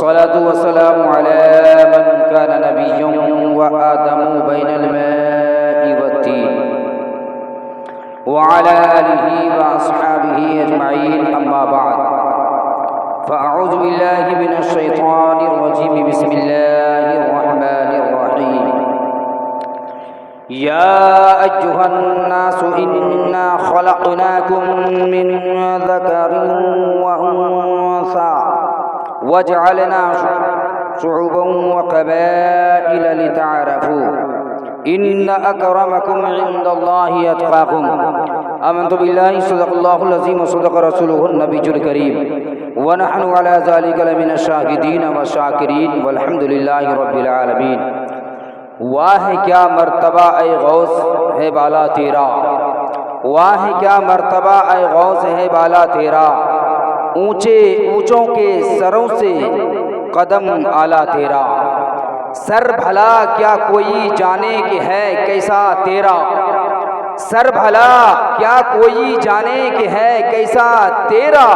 वस्सलातु वस्सलामु अला मन कान नबिय्यन व आदमु बैनल माइ वत्तीन व अला आलिहि व अस्हाबिहि अजमईन अम्मा बाद फ़अऊज़ु बिल्लाहि मिनश शैतानिर रजीम बिस्मिल्लाहिर रहमानिर रहीम या अय्युहन नासु इन्ना खलक़नाकुम मिन ज़करिन व उन्सा वजअलना शुअबन व क़बाइल लितअरफ़ू इन्न अकरमकुम इंदल्लाहि अत्क़ाकुम आमन्तु बिल्लाहि सदक़ल्लाहुल अज़ीम व सदक़ रसूलुहुन नबियुल करीम व नहनु अला ज़ालिका लमिनश शाहिदीन व शाकिरीन वल्हम्दुलिल्लाहि रब्बिल आलमीन। वाह क्या मर्तबा ए गौस है बाला तेरा, वाह क्या मर्तबा ए गौस है बाला तेरा, ऊंचे ऊंचों के सरों से कदम आला तेरा। सर भला क्या कोई जाने कि है कैसा तेरा, सर भला क्या कोई जाने कि है कैसा तेरा।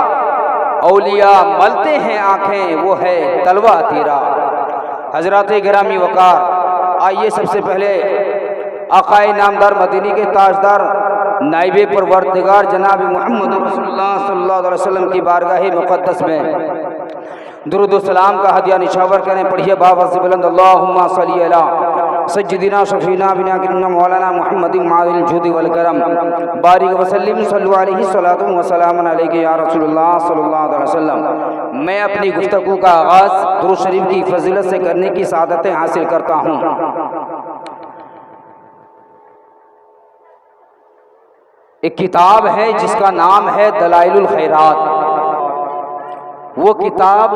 औलिया मलते हैं आंखें वो है तलवा तेरा। हजरात गिरामी वकार, आइए सबसे पहले आकाए नामदार मदीनी के ताजदार नाइबे परवरदिगार जनाब मोहम्मद रसूलुल्लाह सल्लल्लाहु अलैहि वसल्लम की बारगाह मुक़द्दस में दुरूद व सलाम का हदिया निशावर करें। पढ़िए बाबा से बुलंद अल्लाहुम्मा सल्ली अला सय्यिदिना शफीना बिना किन्ना मौलाना मुहम्मदिन मादिल जुदी वल करम बारिक वसल्लिम सल्लु अलैहि सलातु व सलामुन अलैका या रसूलुल्लाह सल्लल्लाहु अलैहि वसल्लम। मैं अपनी गुफ्तगू का आगाज़ दुरूद शरीफ की फजीलत से करने की सआदतें हासिल करता हूँ। एक किताब है जिसका नाम है दलाइलुल खैरात। वो किताब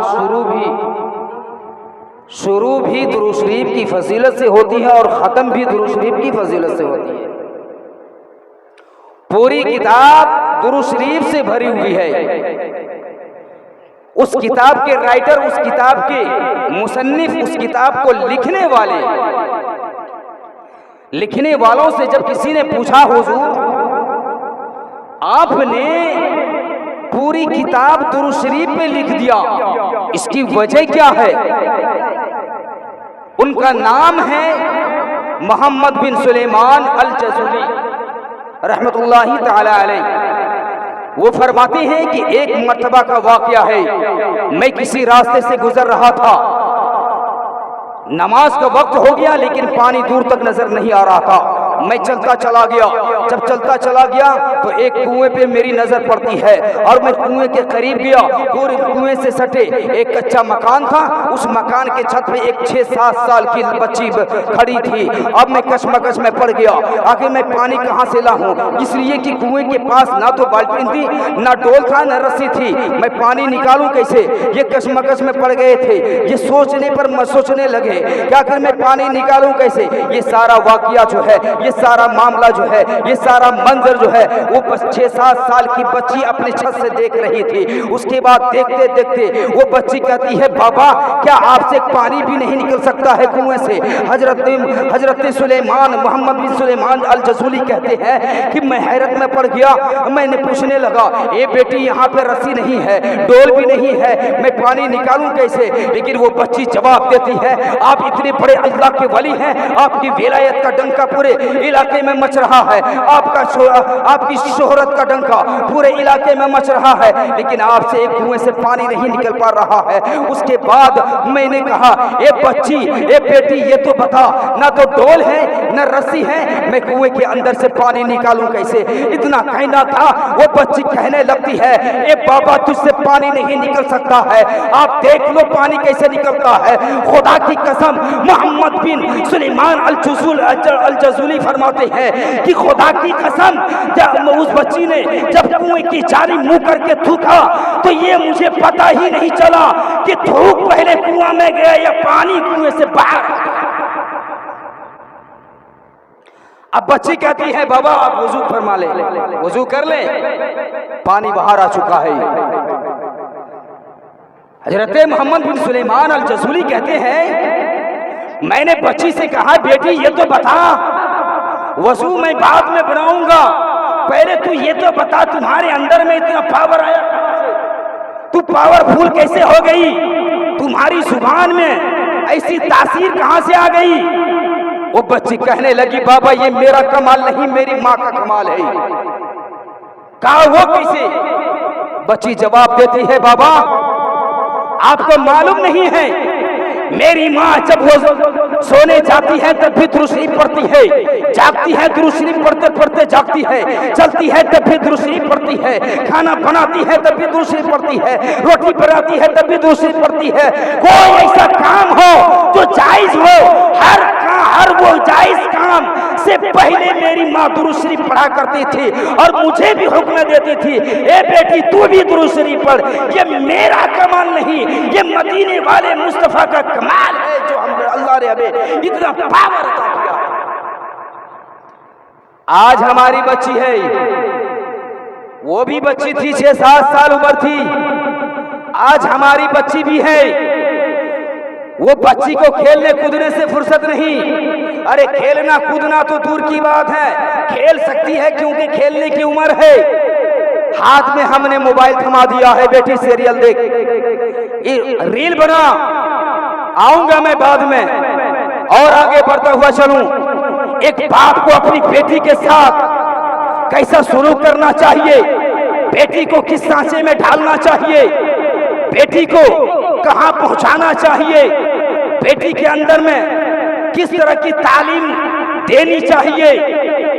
शुरू भी दुरूद शरीफ की फजीलत से होती है और ख़त्म भी दुरूद शरीफ की फजीलत से होती है। पूरी किताब दुरूद शरीफ से भरी हुई है। उस किताब के राइटर, उस किताब के मुसन्निफ, उस किताब को लिखने वालों से जब किसी ने पूछा, हुजूर आपने पूरी किताब दुरूद शरीफ पे लिख दिया, इसकी वजह क्या है? उनका नाम है मोहम्मद बिन सुलेमान अल जज़ूली रहमतुल्लाहि ताला अलैह। वो फरमाते हैं कि एक मर्तबा का वाक़या है, मैं किसी रास्ते से गुजर रहा था, नमाज का वक्त हो गया लेकिन पानी दूर तक नजर नहीं आ रहा था। मैं चलता चला गया, जब चलता चला गया तो एक कुएं पे मेरी नजर पड़ती है और मैं कुएं के करीब गया। पूरे कुएं से सटे एक कच्चा मकान था, उस मकान के छत पे एक 6-7 साल की बच्ची खड़ी थी। अब मैं कशमकश में पड़ गया, आखिर मैं पानी कहाँ से लाऊं, इसलिए कि कुएं के पास ना तो बाल्टी थी, ना डोल था, ना रस्सी थी। मैं पानी निकालूं कैसे, ये कशमकश में पड़ गए थे। ये सोचने पर सोचने लगे कि आखिर मैं पानी निकालूं कैसे। ये सारा वाकया जो है, ये सारा मामला जो है, ये सारा मंजर जो है, वो बस 6-7 साल की बच्ची अपने छत से देख रही थी। उसके बाद देखते देखते वो बच्ची कहती है, बाबा क्या आपसे पानी भी नहीं निकल सकता है कुएं से? हजरत सुलेमान, मोहम्मद बिन सुलेमान अल जज़ूली कहते हैं कि मैं हैरत में पड़ गया। मैंने पूछने लगा, ए बेटी यहाँ पे रस्सी नहीं है, डोल भी नहीं है, मैं पानी निकालूं कैसे? लेकिन वो बच्ची जवाब देती है, आप इतने बड़े अल्लाह के वली हैं, आपकी विलायत का डंका पूरे इलाके में मच रहा है, आपकी शोहरत का डंका पूरे इलाके में मच रहा है, लेकिन आपसे एक कुएं से पानी नहीं निकल पा रहा है। उसके बाद मैंने कहा, ए बच्ची, ए बेटी, ये तो बता, ना तो डोल है ना रस्सी है, मैं कुएं के अंदर से पानी निकालूं कैसे? इतना कहना था, वो बच्ची कहने लगती है, ए बाबा तुझसे पानी नहीं निकल सकता है, आप देख लो पानी कैसे निकलता है। खुदा की कसम, मोहम्मद बिन सुलेमान अल जज़ूली फरमाते हैं कि खुदा की कसम, जब उस बच्ची ने जब कुएं की जारी मुंह करके थूका तो ये मुझे पता ही नहीं चला कि थूक पहले कुआं में गया या पानी कुएं से बाहर। अब बच्ची कहती है, बाबा आप वजू फरमा ले, वजू कर ले, पानी बाहर आ चुका है। हजरत मोहम्मद बिन सुलेमान अल जज़ूली कहते हैं, मैंने बच्ची से कहा, बेटी ये तो बता, वजू मैं बाद में बनाऊंगा, पहले तू ये तो बता तुम्हारे अंदर में इतना पावर आया कहां से? तू पावरफुल कैसे हो गई? तू तुम्हारी जुबान में ऐसी तासीर कहां से आ गई? वो बच्ची कहने लगी, बाबा ये मेरा कमाल नहीं, मेरी माँ का कमाल है। कहा वो कैसे? बच्ची जवाब देती है, बाबा आपको मालूम नहीं है, मेरी माँ जब वो सोने जाती है तब भी दुरूद शरीफ पढ़ती है, जागती है दुरूद शरीफ पढ़ते पढ़ते जागती है, चलती है तब भी दुरूद शरीफ पढ़ती है, खाना बनाती है तब भी दुरूद शरीफ पढ़ती है, रोटी बनाती है तब भी दुरूद शरीफ पढ़ती है। कोई ऐसा काम हो जो जायज हो, हर वो जायज काम से पहले मेरी माँ दुरूद शरीफ पढ़ा करती थी और मुझे भी हुक्म देती थी, ए बेटी तू भी दुरूद शरीफ पढ़। ये मेरा कमाल नहीं, ये मदीने वाले मुस्तफा का कमाल है जो हम अल्लाह ने हमें इतना पावर अता किया। आज हमारी बच्ची है, वो भी बच्ची थी 6-7 साल उम्र थी, आज हमारी बच्ची भी है। वो बच्ची को खेलने कूदने से फुर्सत नहीं। अरे खेलना कूदना तो दूर की बात है, खेल सकती है क्योंकि खेलने की उम्र है। हाथ में हमने मोबाइल थमा दिया है, बेटी सीरियल देख, रील बना, आऊंगा मैं बाद में और आगे बढ़ता हुआ चलूं। एक बाप को अपनी बेटी के साथ कैसा सलूक करना चाहिए, बेटी को किस सांचे में ढालना चाहिए, बेटी को कहां पहुंचाना चाहिए, बेटी के अंदर में किस तरह की तालीम देनी चाहिए,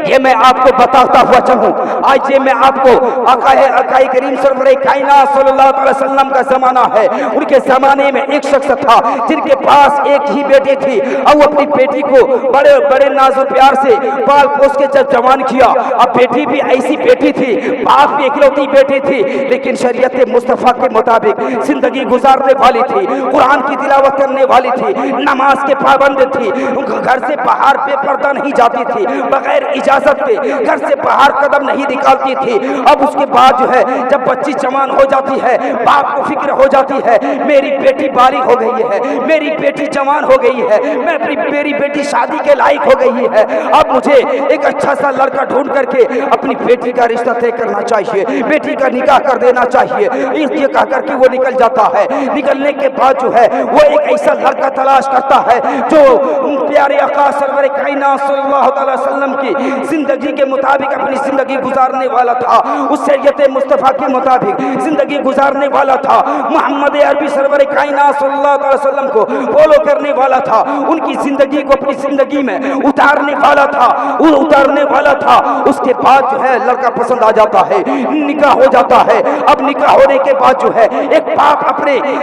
ये मैं आपको बताता हुआ चलूं। आज ये मैं आपको अकाई करीम सरवरे कायनात सल्लल्लाहु अलैहि वसल्लम का जमाना है। उनके जमाने में एक शख्स था जिनके पास एक ही बेटी थी और वो अपनी बेटी को बड़े बड़े नाज़ो प्यार से पाल पोस के जब जवान किया। अब बेटी भी ऐसी बेटी थी, बाप भी इकलौती बेटी थी, लेकिन शरीयत मुस्तफ़ा के मुताबिक जिंदगी गुजारने वाली थी, कुरान की तिलावत करने वाली थी, नमाज के पाबंद थी, घर से बाहर बेपर्दा नहीं जाती थी, बगैर इजाजत के घर से बाहर कदम नहीं निकालती थी। अब उसके बाद जो है जब बच्ची जवान हो जाती है, बाप को फिक्र हो जाती है, मेरी बेटी बालिग हो गई है, मेरी बेटी जवान हो गई है, मेरी बेटी शादी के लायक हो गई है, अब मुझे एक अच्छा सा लड़का ढूंढ करके अपनी बेटी का रिश्ता तय करना चाहिए, बेटी का निकाह कर देना चाहिए। ये कह करके वो निकल जाता है। निकलने के बाद जो है वो एक ऐसा लड़का तलाश करता है जो प्यारे आका सरवर कायनात सल्लल्लाहु अलैहि वसल्लम की जिंदगी के मुताबिक अपनी जिंदगी गुजारने वाला था, उस शरीयत मुस्तफ़ा के मुताबिक जिंदगी गुजारने वाला था, मोहम्मद अरबी सरवर कायनात सल्लल्लाहु अलैहि वसल्लम को फॉलो करने वाला था, उनकी जिंदगी को अपनी जिंदगी में उतारने वाला था। उसके बाद जो है लड़का पसंद आ जाता है, निकाह हो जाता है। अब निकाह होने के बाद जो है एक बाप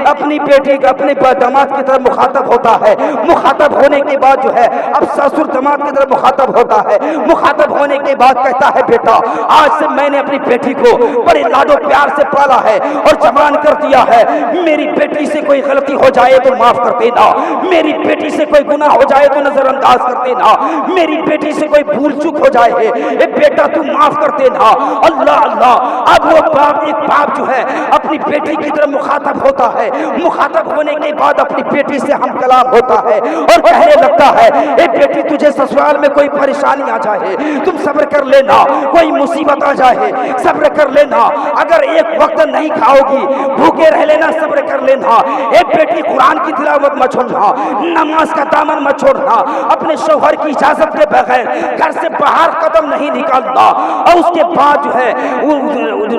अपनी बेटी अपने दामाद की तरफ मुखातब होता है। मुखातब होने के बाद जो है अब ससुर दामाद की तरफ मुखातब होता है। मुखातब होने के बाद कहता है, बेटा आज से मैंने अपनी बेटी को बड़े लाडो प्यार से पाला है और जवान कर दिया है, मेरी बेटी से कोई गलती हो जाए तो माफ कर देना, मेरी बेटी से कोई गुनाह हो जाए तो नजरअंदाज कर देना, मेरी बेटी से कोई भूल चूक हो जाए ए बेटा तू माफ कर देना। अल्लाह अल्लाह। अब वो एक बाप जो है अपनी बेटी की तरफ मुखातब होता है। मुखातब होने के बाद अपनी बेटी से हम कलाम होता है और कहने लगता है, ए बेटी तुझे ससुराल में कोई परेशानी आ जाए तुम सब्र कर लेना, कोई मुसीबत आ जाए सब्र कर लेना, अगर एक वक्त नहीं खाओगी भूखे रह लेना, सब्र कर लेना। ए बेटी कुरान की तिलावत मत छोड़ना, नमाज का दामन मत छोड़ना, अपने शौहर की इजाजत के बगैर घर से बाहर कदम नहीं निकालना। और उसके बाद जो है वो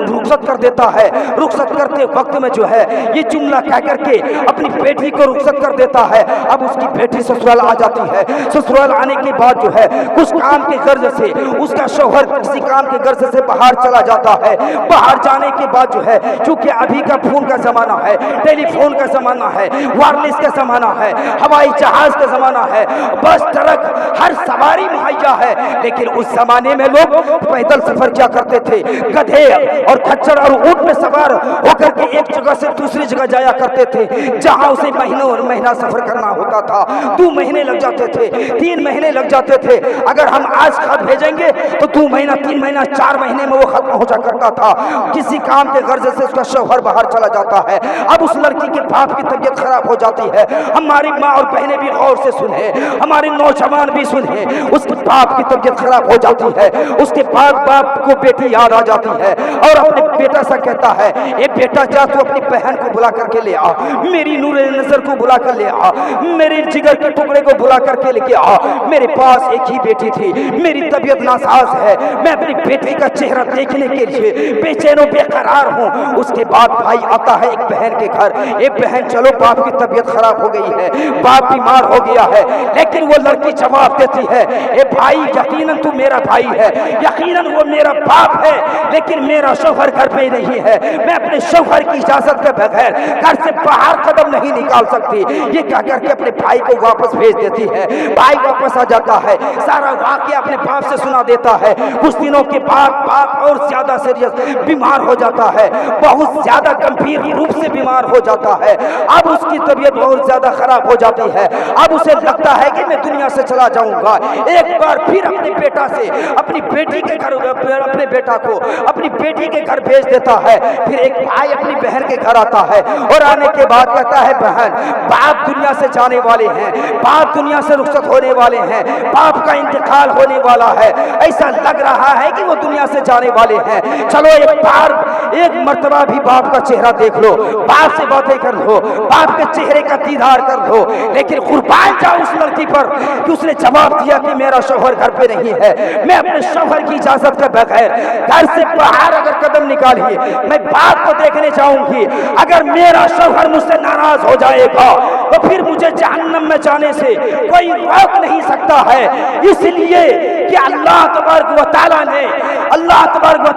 रुखसत कर देता है। रुखसत करते वक्त में जो है ये जुमला कह करके अपनी बेटी को रुखसत कर देता है। अब उसकी बेटी ससुराल आ जाती है। ससुराल आने के बाद जो है कुछ काम के गर्ज से उसका शौहर किसी काम के गर्ज से बाहर चला जाता है। बाहर जाने के बाद जो है चूंकि अभी का फोन का जमाना है, टेलीफोन का जमाना है, वायरलेस का जमाना है, हवाई जहाज का जमाना है, बस ट्रक हर सवारी मुहैया है। लेकिन उस जमाने में लोग पैदल सफर किया करते थे, गधे और खच्चर और ऊंट में सवार होकर के एक जगह से दूसरी जगह जाया करते थे, जहां उसे महीनों और महीना सफर करना होता था। 2 महीने लग जाते थे, 3 महीने लग जाते थे। अगर हम आज का अगर भेजेंगे तो 2 महीना 3 महीना 4 महीने में वो खत्म हो जा करता था। किसी काम के गर्ज से उसका शौहर बाहर चला जाता है। अब उस लड़की के बाप की तबीयत खराब हो जाती है। हमारी माँ और बहनें भी गौर से सुने, हमारे नौजवान भी सुने, उसके बाप की तबीयत खराब हो जाती है। उसके बाप को बेटी याद आ जाती है और अपने बेटा से कहता है, ए बेटा जा तू अपनी बहन को बुला करके ले आ, मेरी नूरे नजर को बुला कर ले आ, मेरे जिगर के टुकड़े को बुला करके लेके आ। मेरे पास एक ही बेटी थी, मेरी तबीयत नासाज है, मैं अपनी बेटी का चेहरा देखने के लिए बेचैन बेकरार हूँ। उसके बाद भाई आता है एक बहन के घर, एक बहन चलो बाप की तबीयत खराब हो गई है, बाप बीमार हो गया है। लेकिन वो लड़की जवाब देती है, ए भाई यकीनन तू मेरा भाई है, यकीनन वो मेरा बाप है, लेकिन मेरा शौहर घर पे नहीं है, मैं अपने शौहर की इजाजत के बगैर घर से बाहर कदम नहीं निकाल सकती। ये कह करके अपने भाई को वापस भेज देती है। भाई वापस आ जाता है, सारा वाकया अपने बाप से सुना देता है। कुछ दिनों के बाद बाप और ज्यादा सीरियस बीमार हो जाता है, बहुत ज्यादा गंभीर रूप से बीमार हो जाता है। अब उसकी तबीयत बहुत ज्यादा खराब हो जाती है। अब उसे लगता है कि मैं दुनिया से चला जाऊंगा। एक बार फिर अपने बेटा से अपनी बेटी के घर, अपने बेटा को अपनी बेटी के घर भेज देता है। फिर एक भाई अपनी बहन के घर आता है और आने के बाद कहता है, बहन बाप दुनिया से जाने वाले हैं, बाप दुनिया से रुखसत होने वाले हैं, बाप का इंतकाल होने वाला है, ऐसा लग रहा है कि वो दुनिया से जाने वाले हैं। चलो एक बार एक मर्तबा भी बाप का चेहरा देख लो, बाप से बातें कर लो, बाप के चेहरे का दीदार कर लो। लेकिन कुर्बान जाओ उस लड़की पर कि उसने जवाब दिया कि मेरा शौहर घर पे नहीं है, मैं अपने शौहर की इजाजत के बगैर घर से बाहर अगर कदम निकालिए मैं बाप को देखने जाऊंगी। अगर मेरा शौहर मुझसे नाराज हो जाएगा तो फिर मुझे जहन्नम में जाने से कोई रोक नहीं सकता है। इसलिए कि अल्लाह तबारक व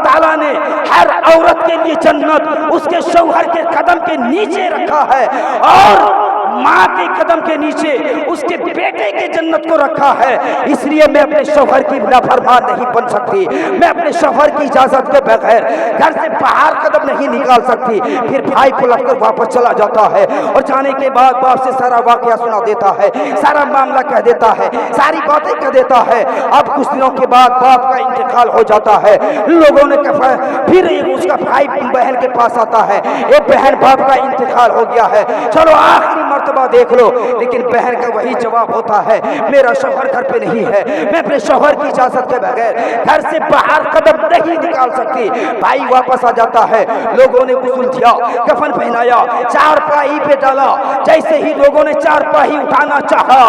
तआला ने हर औरत के लिए जन्नत उसके शौहर के कदम के नीचे रखा है और माँ के कदम के नीचे उसके बेटे के जन्नत को रखा है। इसलिए मैं अपने शौहर की नाफरमान नहीं बन सकती, मैं अपने शौहर की इजाजत के बगैर घर से बाहर कदम नहीं निकाल सकती। फिर भाई को लगकर वापस चला जाता है और जाने के बाद बाप से सारा वाकया सुना देता है, सारा मामला कह देता है, सारी बातें कह देता है। अब कुछ दिनों के बाद बाप का इंतकाल हो जाता है। लोगों ने कहा, फिर उसका भाई बहन के पास आता है, एक बहन बाप का इंतकाल हो गया है, चलो आखिरी मर्तबा देख लो। लेकिन बहन का वही जवाब होता है, मेरा शौहर घर पे नहीं है, मैं अपने शौहर की इजाजत के बगैर घर से बाहर कदम नहीं निकाल सकती। भाई वापस आ जाता है, लोगों ने गुस्ल दिया, कफन पहनाया, चारपाई पे डाला। जैसे ही लोगों ने चारपाई उठाना चाहा,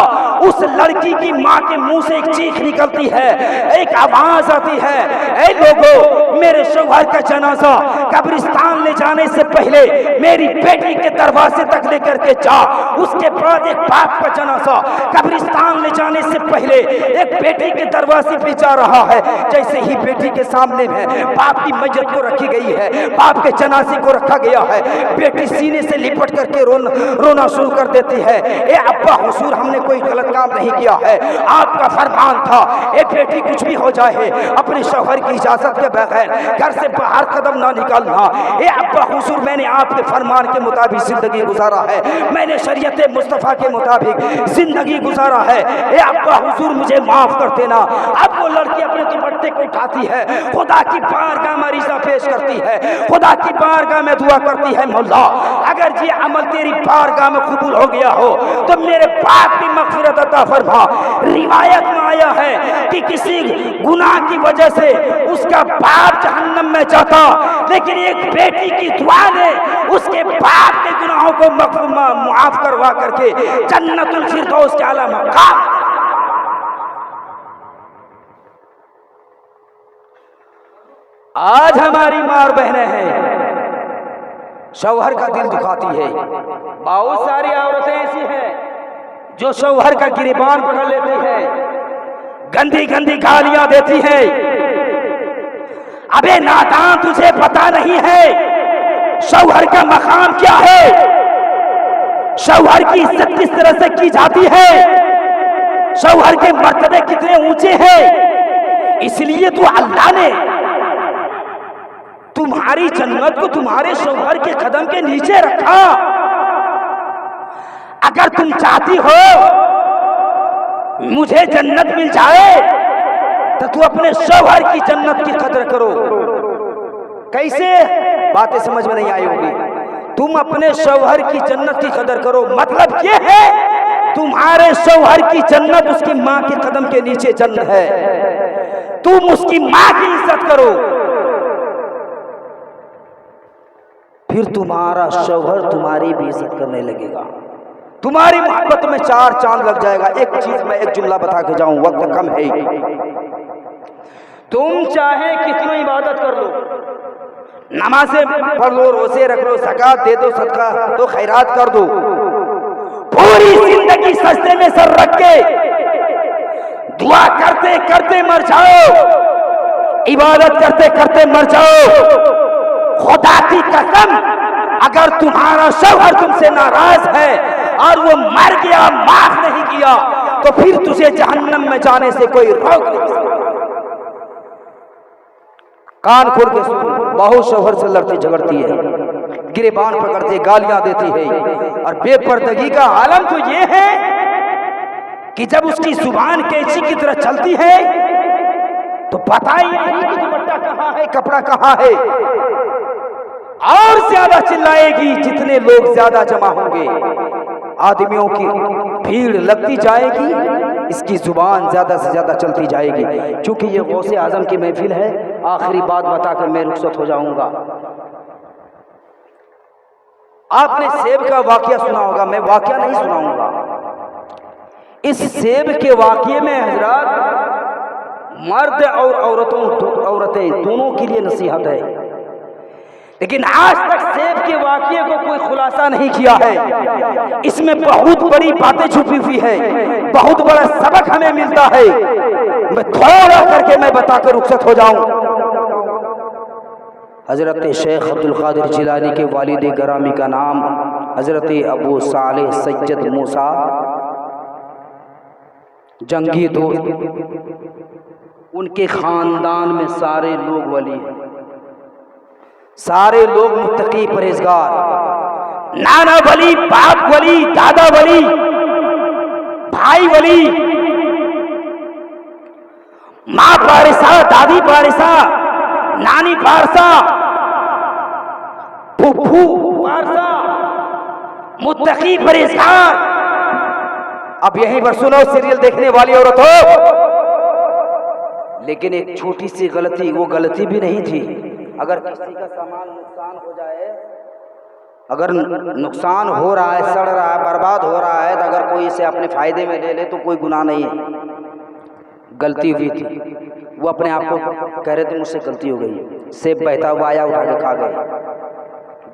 उस लड़की की माँ के मुंह से एक चीख निकलती है, एक आवाज आती है, ऐ लोगों, मेरे शौहर का जनाजा कब्रिस्तान ले जाने से पहले मेरी बेटी के दरवाजे तक लेकर के जा। उसके बाद एक बाप का जनाजा कब्रिस्तान ले जाने से पहले एक बेटी के दरवाजे पे जा रहा है। जैसे ही बेटी के सामने में बाप की मैयत को रखी गई है, बाप के जनाजे को रखा गया है, बेटी सीने से लिपट करके रोना शुरू कर देती है, ए अब्बा हुजूर, हमने कोई गलत काम नहीं किया है, आपका फरमान था ए बेटी कुछ भी हो जाए अपने शौहर की इजाजत के बगैर घर से बाहर कदम ना निकालना। ए अब्बा हुजूर, मैंने आपके फरमान के मुताबिक जिंदगी गुजारा है, मैंने शरीयत मुस्तफा के मुताबिक जिंदगी गुजारा है, ए अब्बा हुजूर मुझे माफ कर देना। अब वो लड़की अपने दुपट्टे को उठाती है, खुदा की बारगाह में रिज़ा पेश करती है, खुदा की बारगाह में दुआ करती है, मौला अगर ये अमल तेरी बारगाह में कबूल हो गया हो तो मेरे बाप की मग़फ़िरत अता फरमा। रिवायत में आया है कि किसी गुनाह की वजह से उसका बाप जहन्नम में जाता, लेकिन एक बेटी की दुआ ने उसके बाप के गुनाहों को माफ करवा करके जन्नतुल फिरदौस के आला मकाम। आज हमारी माँ और बहनें हैं, शौहर का दिल दुखाती है। बहुत सारी औरतें ऐसी हैं जो शौहर का गिरबान पकड़ लेती हैं, गंदी गंदी गालियां देती हैं। अबे नादान, तुझे पता नहीं है शौहर का मकाम क्या है, शौहर की इज्जत किस तरह से की जाती है, शौहर के मर्तबे कितने ऊंचे हैं। इसलिए तो अल्लाह ने तुम्हारी जन्नत को तुम्हारे शौहर के कदम के नीचे रखा। अगर तुम चाहती हो मुझे जन्नत मिल जाए तो तू अपने शौहर की जन्नत की कदर करो। कैसे? बातें समझ में नहीं आई होगी। तुम अपने शौहर की जन्नत की कदर करो, मतलब ये है तुम्हारे शौहर की जन्नत उसकी माँ के कदम के नीचे जन्नत है। तुम उसकी माँ की इज्जत करो, फिर तुम्हारा शौहर तुम्हारी भी इज्जत करने लगेगा, तुम्हारी मोहब्बत में चार चांद लग जाएगा। एक चीज मैं एक जुमला बता के जाऊं, वक्त कम है। तुम चाहे कितनी इबादत कर लो, नमाज़ें पढ़ लो, रोजे रख लो, ज़कात दे दो, सदका तो खैरात कर दो, पूरी जिंदगी सजदे में सर रख के दुआ करते करते मर जाओ, इबादत करते करते मर जाओ, खुदा की कसम अगर तुम्हारा शौहर तुमसे नाराज है और वो मर गया, माफ नहीं किया, तो फिर तुझे जहन्नम में जाने से कोई रोक नहीं सकता। कान खोल के सुन, बहुत शौहर से लड़ती झगड़ती है, गिरेबान पकड़ती, गालियां देती है, और बेपर्दगी का आलम तो ये है कि जब उसकी जुबान कैंची की तरह चलती है तो पता ही नहीं कि दुपट्टा कहाँ है, कपड़ा कहाँ है, और ज्यादा चिल्लाएगी। जितने लोग ज्यादा जमा होंगे, आदमियों की भीड़ लगती जाएगी, इसकी जुबान ज्यादा से ज्यादा चलती जाएगी। क्योंकि ये गौसे आजम की महफिल है, आखिरी बात बताकर मैं रुखसत हो जाऊंगा। आपने सेब का वाकया सुना होगा, मैं वाकया नहीं सुनाऊंगा। इस सेब के वाकये में हजरात मर्द और औरतें दोनों के लिए नसीहत है, लेकिन आज तक सेब के वाकये को कोई खुलासा नहीं किया है। इसमें बहुत बड़ी बातें छुपी हुई है, बहुत बड़ा सबक हमें मिलता है। मैं थोड़ा करके मैं बताकर रुखसत हो जाऊं। हजरत शेख अब्दुल कादिर जिलानी के वालिद गरामी का नाम हजरत अबू सालेह सैयद मूसा जंगी दोस्त। उनके खानदान में सारे लोग वली हैं, सारे लोग मुत्तकी परहेजगार, नाना वली, बाप वली, दादा वली, भाई वली, माँ पारिसा, दादी पारिसा, नानी पारसा, फूफू पारसा, मुत्तकी परहेजगार। अब यहीं पर सुनो सीरियल देखने वाली औरतों, लेकिन एक छोटी सी गलती, वो गलती भी नहीं थी। अगर किसी का सामान नुकसान हो जाए, अगर नुकसान हो रहा है, सड़ रहा है, बर्बाद हो रहा है, तो अगर कोई इसे अपने फायदे में ले ले तो कोई गुनाह नहीं है। गलती हुई थी, वो अपने आप को कह रहे थे मुझसे गलती हो गई, सेब बहता हुआ आया, उठा के खा गए,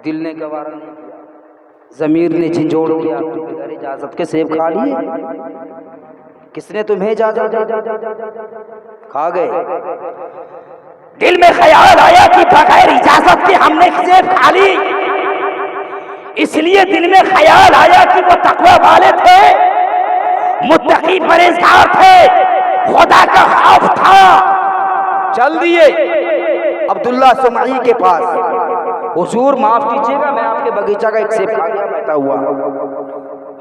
दिल ने गवारा नहीं किया, ज़मीर ने झंझोड़ किया, बगैर इजाजत के सेब खा लिए, किसने तुम्हें इजाजत दी? खा गए। दिल में ख्याल आया कि बगैर इजाजत के हमने सेब खा ली, इसलिए दिल में ख्याल आया कि वो तकवा वाले थे, मुत्तकी परहेजगार थे, खुदा का खौफ था। चल दिए अब्दुल्ला सुमई के पास, हुजूर माफ कीजिएगा, मैं आपके बगीचा का एक सेब खा गया बहता हुआ।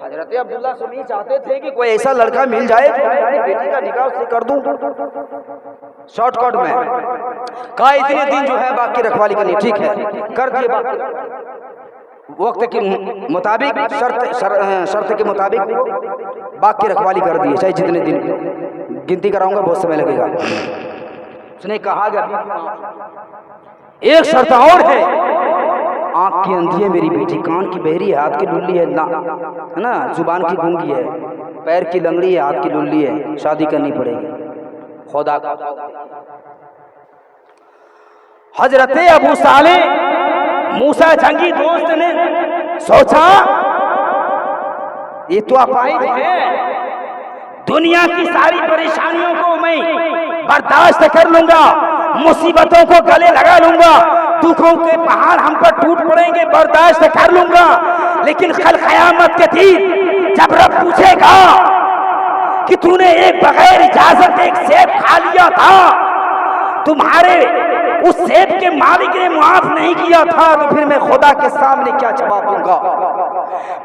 हजरत अब्दुल्ला सुमई चाहते थे कि कोई ऐसा लड़का मिल जाए तो मेरी बेटी का निकाह उससे कर दूं, शॉर्टकट में। कहा इतने दिन जो है बाकी रखवाली करनी, ठीक है कर दिए, बाकी वक्त के मुताबिक, शर्त के मुताबिक बाकी रखवाली कर दिए, चाहे जितने दिन, गिनती कराऊंगा बहुत समय लगेगा। उसने कहा एक शर्त और है, आंख की अंधी है मेरी बेटी, कान की बहरी है, हाथ की लुल्ली है ना, जुबान की गूंगी है, पैर की लंगड़ी है, हाथ की लुल्ली है, शादी करनी पड़ेगी। खुदा का हजरत अबू सालेह मूसा जंगी दोस्त ने सोचा ये तो अपाहिज है, दुनिया की सारी परेशानियों को मैं बर्दाश्त कर लूंगा, मुसीबतों को गले लगा लूंगा, दुखों के पहाड़ हम पर टूट पड़ेंगे, बर्दाश्त कर लूंगा, लेकिन कल क़यामत के दिन जब रब पूछेगा कि तूने एक बगैर इजाजत एक सेब खा लिया था, तुम्हारे उस सेब के मालिक ने माफ नहीं किया था, तो फिर मैं खुदा के सामने क्या जवाब दूंगा?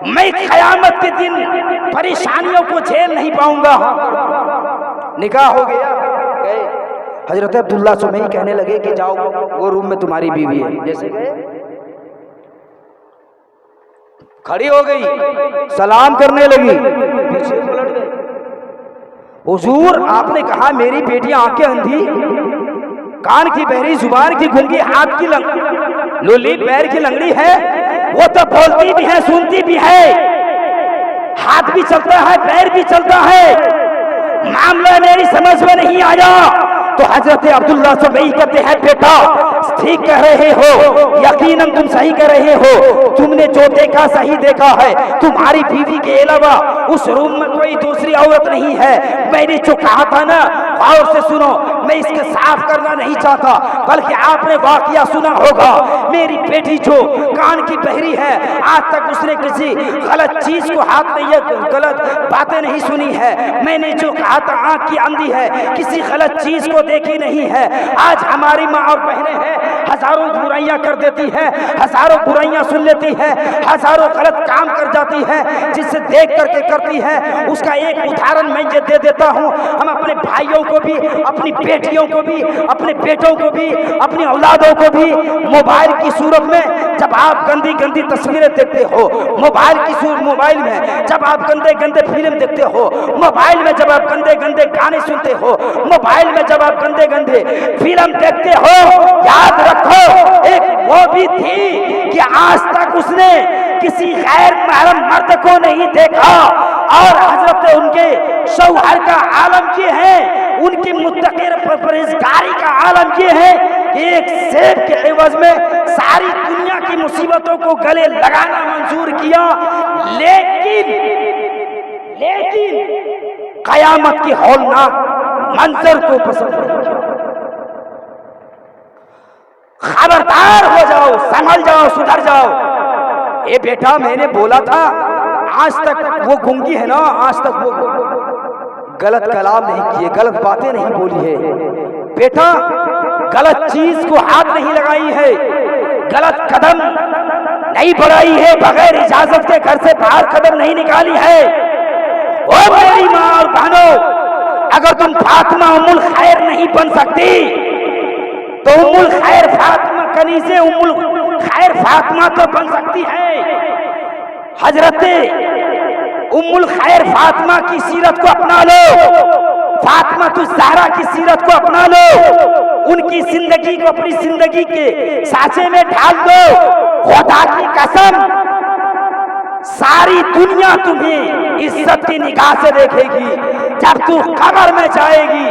मैं क़यामत के दिन परेशानियों को झेल नहीं पाऊंगा। निकाह हो गया, गए हजरत अब्दुल्ला सुमई कहने लगे कि जाओ वो रूम में तुम्हारी बीवी है। जैसे गए खड़ी हो गई, सलाम करने लगी, पीछे पलट गए। हुजूर आपने कहा मेरी बेटी आंखें अंधी, कान की बहरी, जुबान की गूंगी, हाथ की लूली, पैर की लंगड़ी है। वो तो बोलती भी है, सुनती भी है, हाथ भी चलता है, पैर भी चलता है, मामला मेरी समझ में नहीं आया। तो हजरत अब्दुल्ला सुमई कहते हैं बेटा ठीक कह रहे हो, यकीनन तुम सही कह रहे हो, तुमने जो देखा सही देखा है। तुम्हारी बीवी के अलावा उस रूम में कोई दूसरी औरत नहीं है। मैंने जो कहा था ना, गौर से सुनो, मैं इसके साफ करना नहीं चाहता, बल्कि आपने वाकया सुना होगा। मेरी बेटी जो कान की बहरी है, आज तक उसने किसी गलत चीज को हाथ नहीं, गलत बातें नहीं सुनी है। मैंने जो कहा था आंख की अंधी है, किसी गलत चीज को देखी नहीं है। आज हमारी माँ और बहनें हैं, हजारों बुराइयां कर देती है, हजारों बुराइयां सुन लेती है, हजारों गलत काम कर जाती है, जिससे देख करके करती है। उसका एक उदाहरण मैं ये दे देता हूँ। हम अपने भाइयों को भी, अपनी बेटियों को भी, अपने बेटों को भी, अपनी औलादों को भी मोबाइल की सूरत में जब आप गंदी गंदी तस्वीरें देखते हो, मोबाइल में जब आप गंदे गंदे फिल्म देखते हो, मोबाइल में जब आप गंदे गंदे गाने सुनते हो, मोबाइल में जब आप गंदे गंदे फिल्म देखते हो, याद रखो एक वो भी थी कि आज तक उसने किसी गैर महरम मर्द को नहीं देखा। और हजरत उनके शौहर का आलम ये है, उनकी मुत्तकी परहेजगारी का आलम ये है कि एक सेब के एवज में सारी दुनिया की मुसीबतों को गले लगाना मंजूर किया, लेकिन कयामत की हौलनाक मंजर को पसंद नहीं किया। खबरदार हो जाओ, संभल जाओ, सुधर जाओ। ए बेटा मैंने बोला था, आज तक वो गूंगी है ना, आज तक वो गलत कलाम नहीं किए, गलत बातें नहीं बोली है। बेटा गलत चीज को हाथ नहीं लगाई है, गलत कदम नहीं बढ़ाई है, बगैर इजाजत के घर से बाहर कदम नहीं निकाली है। ओ मेरी माँ और बहनों, अगर तुम फातिमा उम्मुल खैर नहीं बन सकती तो उम्मुल खैर फातिमा कनीज़े उम्मुल खैर फातिमा तो बन सकती है। हजरत उम्मुल खैर फातिमा की सीरत को अपना लो, फातिमा तुझ ज़हरा की सीरत को अपना लो, उनकी जिंदगी को अपनी जिंदगी के सांचे में ढाल दो। खुदा की कसम सारी दुनिया तुम्हें इज्जत की निगाह से देखेगी। जब तू कब्र में जाएगी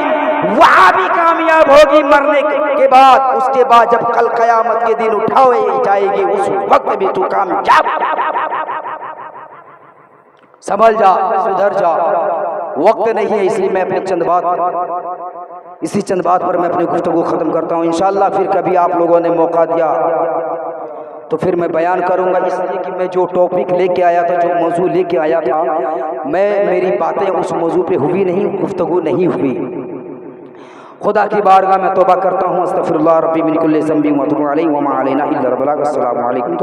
वहां भी कामयाब होगी मरने के बाद, उसके बाद जब कल कयामत के दिन उठाई जाएगी उस वक्त भी तू कामयाब। संभल जा, सुधर जा। वक्त नहीं है, इसलिए मैं अपने इसी चंद बात पर मैं अपनी गुफ्तगू खत्म करता हूँ। इंशाअल्लाह फिर कभी आप लोगों ने मौका दिया तो फिर मैं बयान करूंगा, इसलिए कि मैं जो टॉपिक लेके आया था, जो मौजू लेके आया था, मेरी बातें उस मौजू पे हुई नहीं, गुफ्तगू नहीं हुई। खुदा की बारगाह में तौबा करता हूँ, अस्तगफिरुल्लाह रब्बी मिन कुल्ली ज़ंबिन व अतूबु अलैहि व मा अलैना इल्ला अल बलाग। अस्सलामु अलैकुम।